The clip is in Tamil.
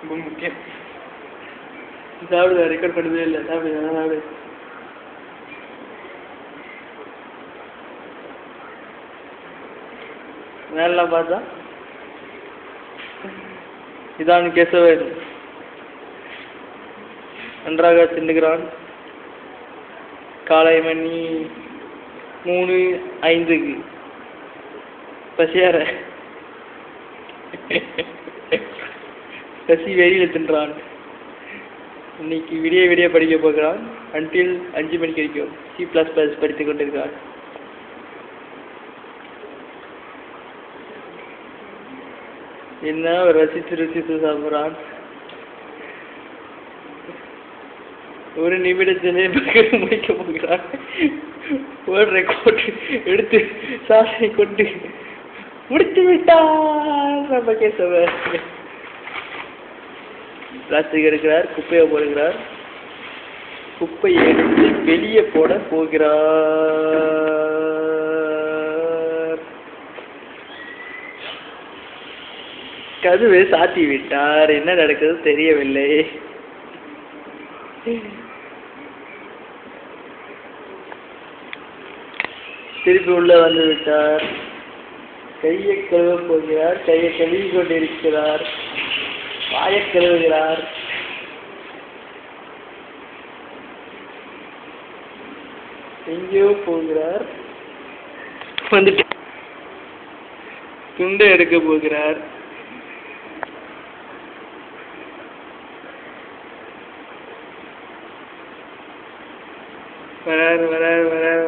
ரொம்ப முக்கியம். சாப்பிடுதா? ரெக்கார்ட் பண்ணவே இல்லை. சாப்பிடுதா? சாப்பிடு. மேலாம் பார்த்தா இதான் கேசவன் நன்றாக தின்னுகிறான். காலை மணி 3:05 பசியார பசி வெறியில் தின்றான். இன்னைக்கு விடிய விடிய படிக்க போகிறான். அன்டில் 5 மணிக்கு வரைக்கும் C++ படித்துக் கொண்டிருக்கிறான். என்ன ரசித்து ரசித்து சாப்பிட்றான். ஒரு நிமிடத்திலே முடிக்க போகிறான். ஒரு ரெக்கார்ட் எடுத்து சாசனை கொண்டு முடித்து விட்டார். நம்ம கேசவன் பிளாஸ்டிக் எடுக்கிறார், குப்பையை போடுகிறார். குப்பையை எடுத்து வெளியே போட போகிறார். கதவை சாத்தி விட்டார். என்ன நடக்குது தெரியவில்லை. திருப்பி உள்ள வந்து விட்டார். கையை கழுவ போகிறார். கையை கழுவி கொண்டிருக்கிறார். வாயை கழுவுகிறார். எங்கேயோ போகிறார். வந்துட்டு துண்டை எடுக்க போகிறார். வரார் வரார் வரார்